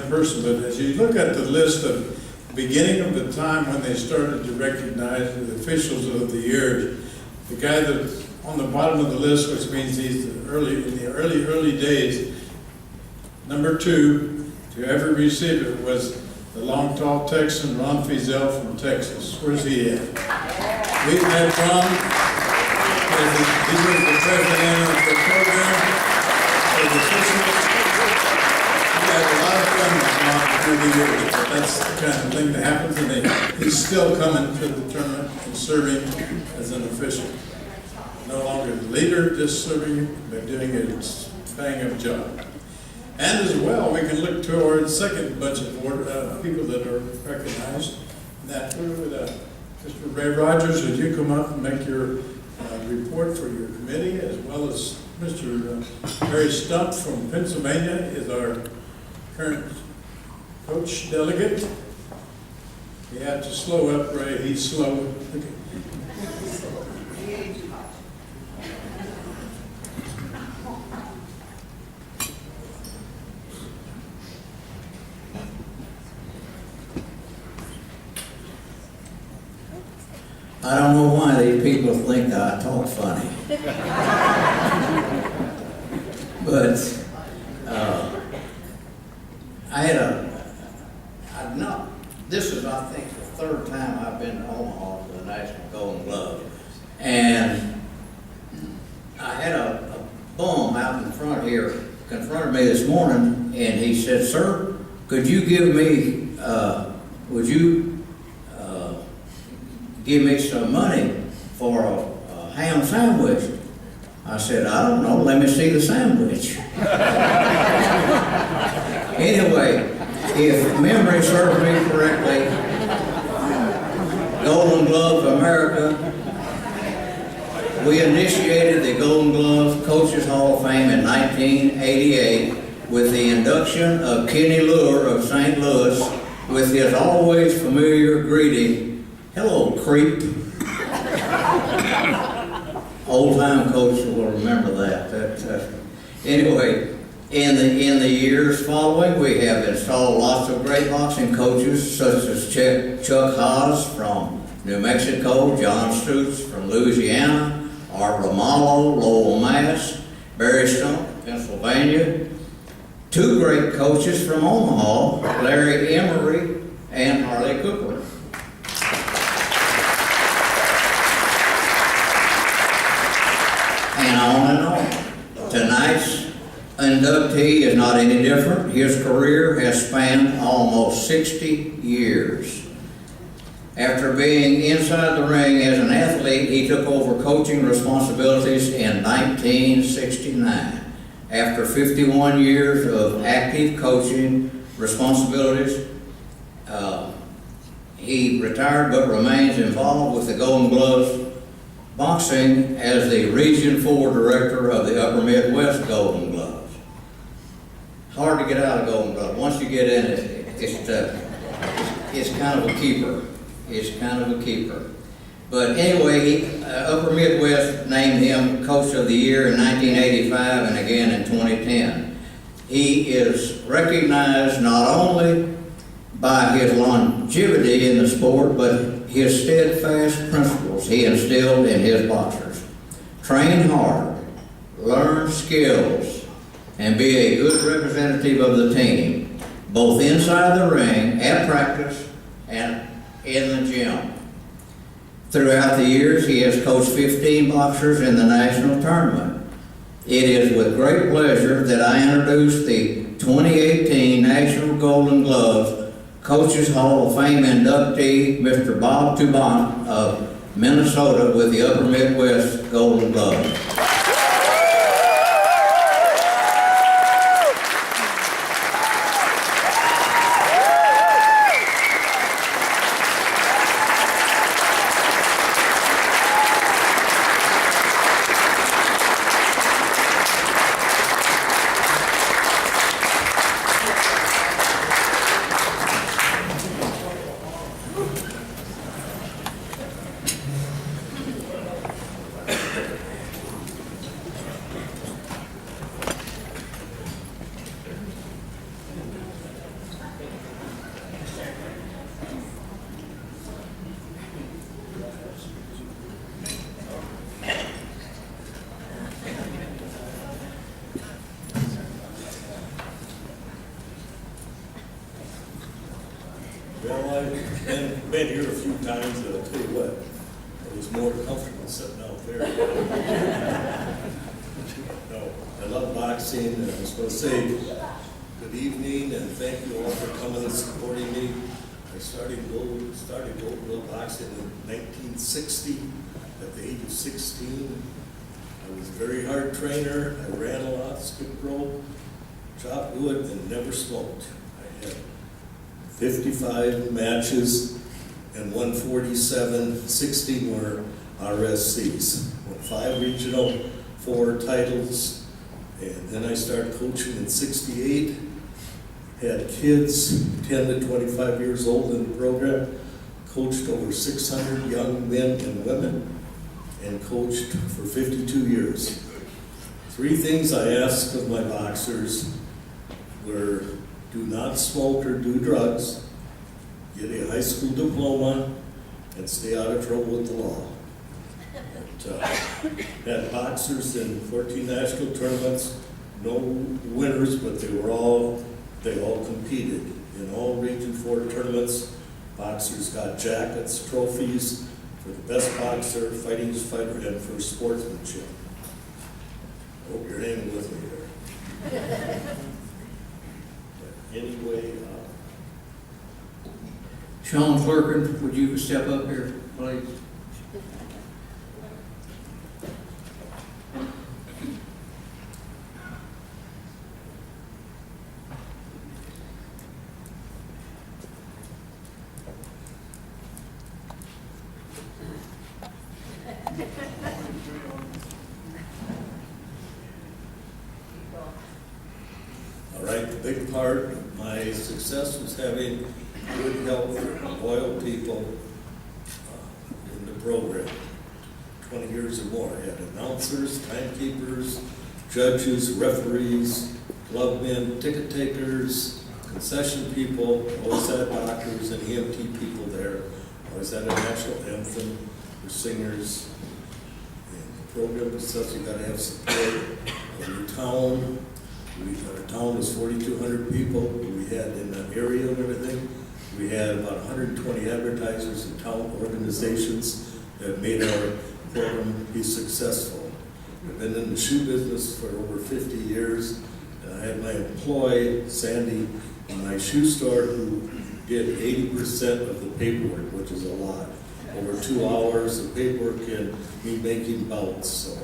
person, but as you look at the list of beginning of the time when they started to recognize the officials of the years, the guy that's on the bottom of the list, which means he's in the early days, number 2 to ever receive it was the long, tall Texan Ron Fizel from Texas. Where's he at? We've had Ron. He was the president of the program for the officials. We had a lot of fun with Ron through the years, but that's the kind of thing that happens, and he's still coming to the tournament and serving as an official. No longer the leader, just serving, but doing a bang-up job. And as well, we can look toward the second bunch of people that are recognized. And that would, Mr. Ray Rogers, would you come up and make your report for your committee, as well as Mr. Harry Stump from Pennsylvania is our current coach delegate. You have to slow up, Ray. He's slow. I don't know why these people think that I talk funny. But this is, I think, the 3rd time I've been to Omaha for the National Golden Glove. And I had a bum out in front here confronted me this morning, and he said, "Sir, could you give me, give me some money for a ham sandwich?" I said, "I don't know, let me see the sandwich." Anyway, if memory serves me correctly, Golden Glove America, we initiated the Golden Glove Coaches Hall of Fame in 1988 with the induction of Kenny Lure of St. Louis with his always familiar greeting, "Hello, creep." Old-time coach will remember that. Anyway, in the years following, we have installed lots of great boxing coaches, such as Chuck Haas from New Mexico, John Stutz from Louisiana, Art Ramallo, Lowell, Mass, Barry Stump, Pennsylvania. 2 great coaches from Omaha, Larry Emery and Harley Cooper. And on. Tonight's inductee is not any different. His career has spanned almost 60 years. After being inside the ring as an athlete, he took over coaching responsibilities in 1969. After 51 years of active coaching responsibilities, he retired but remains involved with the Golden Gloves boxing as the Region 4 Director of the Upper Midwest Golden Gloves. Hard to get out of Golden Glove. Once you get in it, it's kind of a keeper. It's kind of a keeper. But anyway, Upper Midwest named him Coach of the Year in 1985 and again in 2010. He is recognized not only by his longevity in the sport, but his steadfast principles he instilled in his boxers. Train hard, learn skills, and be a good representative of the team, both inside the ring, at practice, and in the gym. Throughout the years, he has coached 15 boxers in the national tournament. It is with great pleasure that I introduce the 2018 National Golden Gloves Coaches Hall of Fame inductee, Mr. Bob Tubandt of Minnesota with the Upper Midwest Golden Glove. Well, I've been here a few times, and I'll tell you what, it was more comfortable sitting out there. No, I love boxing, and I was going to say good evening, and thank you all for coming and supporting me. I started Gold boxing in 1960 at the age of 16. I was a very hard trainer. I ran a lot, skipped rope, chopped wood, and never smoked. I had 55 matches and 147, 16 were RSCs. 5 regional, 4 titles, and then I started coaching in 68. Had kids 10 to 25 years old in the program, coached over 600 young men and women, and coached for 52 years. 3 things I asked of my boxers were do not smoke or do drugs, get a high school diploma, and stay out of trouble with the law. Had boxers in 14 national tournaments, no winners, but they all competed in all Region 4 tournaments. Boxers got jackets, trophies for the best boxer, fighting fighter, and for sportsmanship. I hope you're hanging with me here. Anyway, Sean Clerkin, would you step up here, please? all right, the big part of my success was having good health, loyal people in the program. 20 years or more. I had announcers, timekeepers, judges, referees, glove men, ticket takers, concession people, always had doctors and EMT people there. Always had a national anthem for singers. And the program says you gotta have support in your town. Our town was 4,200 people. We had in the area and everything. We had about 120 advertisers and town organizations that made our program be successful. I've been in the shoe business for over 50 years. And I had my employee, Sandy, in my shoe store who did 80% of the paperwork, which is a lot. Over 2 hours of paperwork and me making belts. So,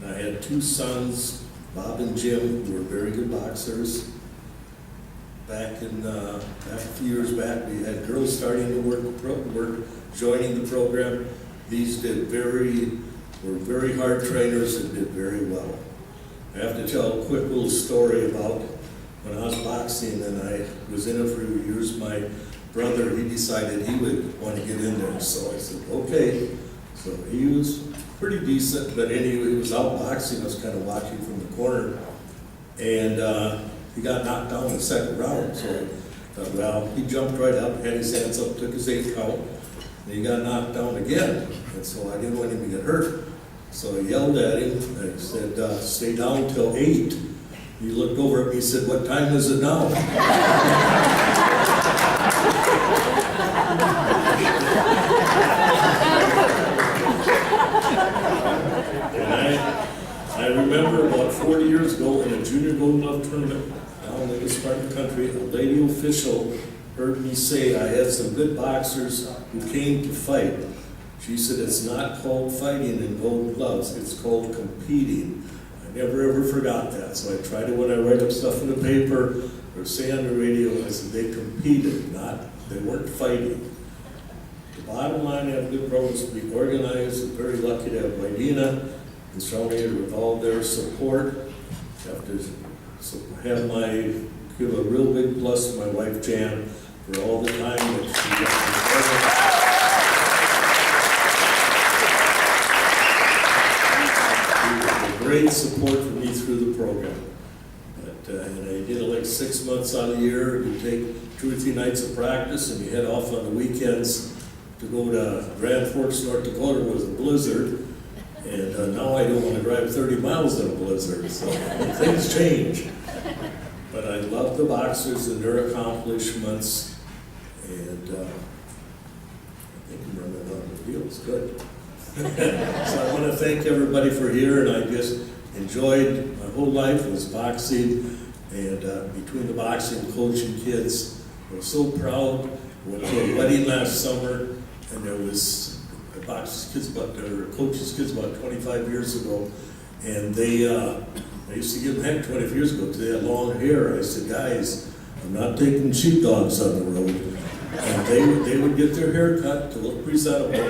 and I had 2 sons, Bob and Jim, who were very good boxers. Back a few years back, we had girls starting to work, joining the program. These were very hard trainers and did very well. I have to tell a quick little story about when I was boxing and I was in it for years. My brother, he decided he would want to get in there, so I said, okay. So he was pretty decent, but anyway, he was out boxing. I was kind of watching from the corner, and he got knocked down in the second round. So I thought, well, he jumped right up, had his hands up, took his 8 count, and he got knocked down again. And so I didn't want him to get hurt. So I yelled at him. I said, stay down till 8. He looked over at me and said, what time is it now? I remember about 40 years ago in a junior gold glove tournament down in this part of the country, a lady official heard me say I had some good boxers who came to fight. She said, it's not called fighting in gold gloves, it's called competing. I never ever forgot that, so I tried it when I write up stuff in the paper or say on the radio. I said they competed, they weren't fighting. The bottom line, I have good programs to be organized. I'm very lucky to have Wadena and surrounded with all their support. I have to give a real big plus to my wife Jan for all the time that she got. Great support for me through the program. And I did it like 6 months out of the year. You take 2 or 3 nights of practice and you head off on the weekends to go to Grand Forks, North Dakota with a blizzard. And now I don't want to drive 30 miles in a blizzard, so things change. But I love the boxers and their accomplishments. And I think I'm running out of the deals, good. So I want to thank everybody for here, and I just enjoyed my whole life was boxing, and between the boxing, coaching kids, I was so proud. I went to a wedding last summer, and there was coaches' kids about 25 years ago, and I used to give them heck 25 years ago because they had long hair. I said, guys, I'm not taking sheepdogs on the road. And they would get their hair cut to look presentable.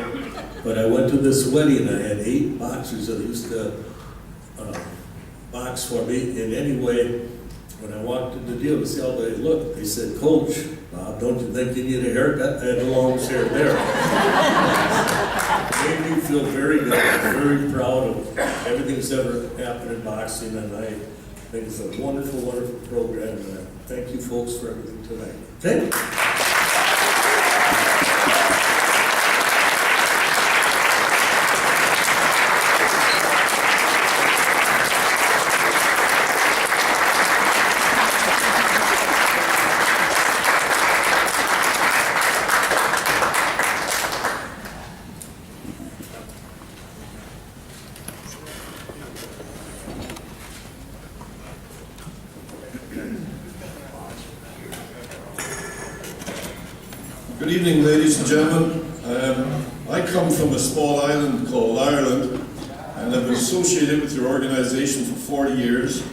But I went to this wedding, I had 8 boxers that used to box for me. And anyway, when I walked in the deal to see how they looked, they said, Coach, Bob, don't you think you need a haircut? I had the longest hair there. Made me feel very good. I'm very proud of everything that's ever happened in boxing, and I think it's a wonderful, wonderful program. And I thank you folks for everything tonight. Okay? Good evening, ladies and gentlemen. I come from a small island called Ireland, and I've been associated with your organization for 40 years.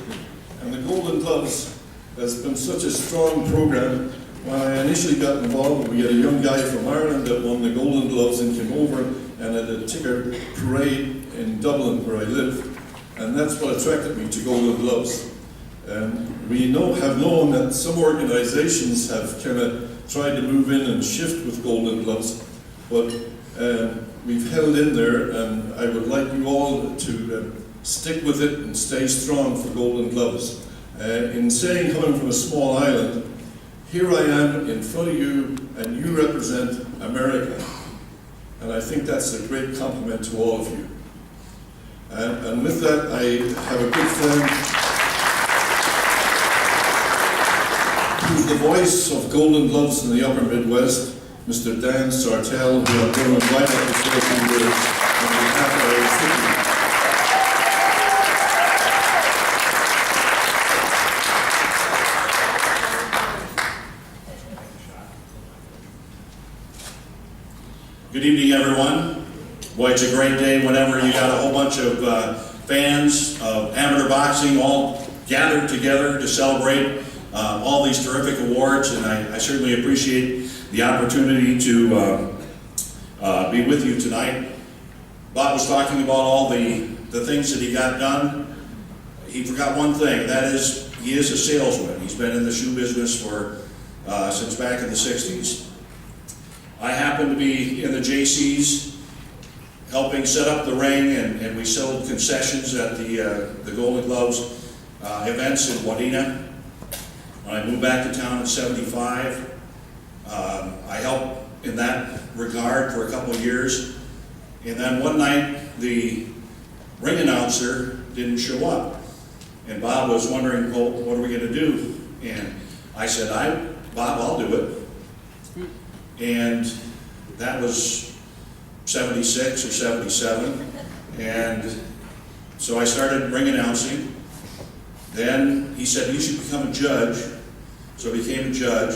And the Golden Gloves has been such a strong program. When I initially got involved, we had a young guy from Ireland that won the Golden Gloves and came over and had a ticker parade in Dublin, where I live. And that's what attracted me to Golden Gloves. We have known that some organizations have kind of tried to move in and shift with Golden Gloves, but we've held in there, and I would like you all to stick with it and stay strong for Golden Gloves. In saying coming from a small island, here I am in front of you, and you represent America. And I think that's a great compliment to all of you. And with that, I have a good friend who's the voice of Golden Gloves in the Upper Midwest, Mr. Dan Sartell, who I'm going to invite up to say a few words on behalf of our city. Good evening, everyone. Boy, it's a great day whenever you got a whole bunch of fans of amateur boxing all gathered together to celebrate all these terrific awards, and I certainly appreciate the opportunity to be with you tonight. Bob was talking about all the things that he got done. He forgot one thing, that is, he is a salesman. He's been in the shoe business for since back in the 60s. I happen to be in the JCs helping set up the ring, and we sold concessions at the Golden Gloves events in Wadena. When I moved back to town in '75, I helped in that regard for a couple of years. And then one night, the ring announcer didn't show up. And Bob was wondering, well, what are we going to do? And I said, Bob, I'll do it. And that was 76 or 77. And so I started ring announcing. Then he said, you should become a judge. So I became a judge.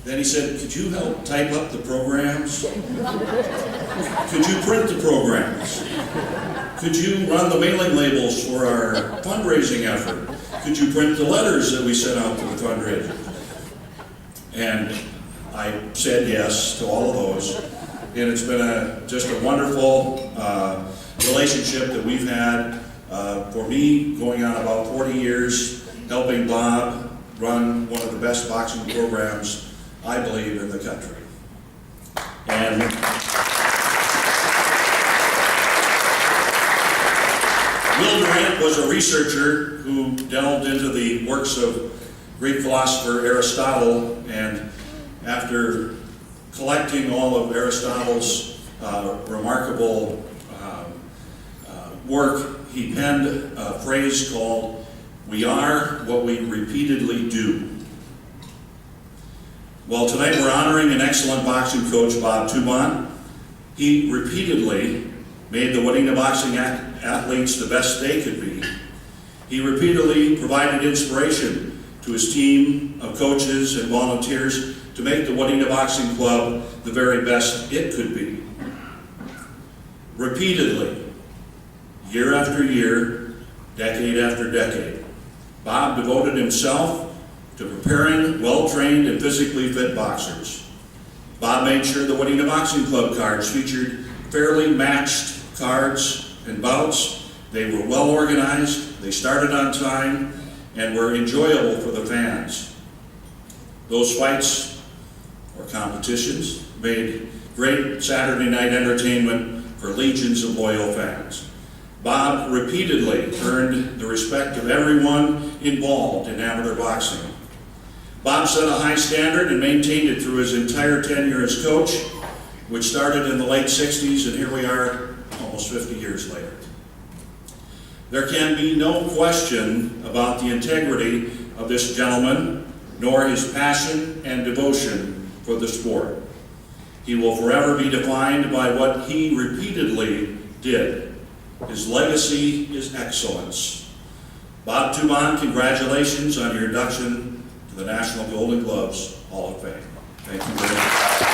Then he said, could you help type up the programs? Could you print the programs? Could you run the mailing labels for our fundraising effort? Could you print the letters that we sent out to the fundraiser? And I said yes to all of those. And it's been just a wonderful relationship that we've had. For me, going on about 40 years, helping Bob run one of the best boxing programs, I believe, in the country. And Will Durant was a researcher who delved into the works of Greek philosopher Aristotle, and after collecting all of Aristotle's remarkable work, he penned a phrase called, "We are what we repeatedly do." Well, tonight we're honoring an excellent boxing coach, Bob Tubandt. He repeatedly made the Wadena boxing athletes the best they could be. He repeatedly provided inspiration to his team of coaches and volunteers to make the Wadena Boxing Club the very best it could be. Repeatedly, year after year, decade after decade, Bob devoted himself to preparing well-trained and physically fit boxers. Bob made sure the Wadena Boxing Club cards featured fairly matched cards and bouts. They were well organized, they started on time, and were enjoyable for the fans. Those fights or competitions made great Saturday night entertainment for legions of loyal fans. Bob repeatedly earned the respect of everyone involved in amateur boxing. Bob set a high standard and maintained it through his entire tenure as coach, which started in the late 60s, and here we are almost 50 years later. There can be no question about the integrity of this gentleman, nor his passion and devotion for the sport. He will forever be defined by what he repeatedly did. His legacy is excellence. Bob Tubandt, congratulations on your induction to the National Golden Gloves Hall of Fame. Thank you very much.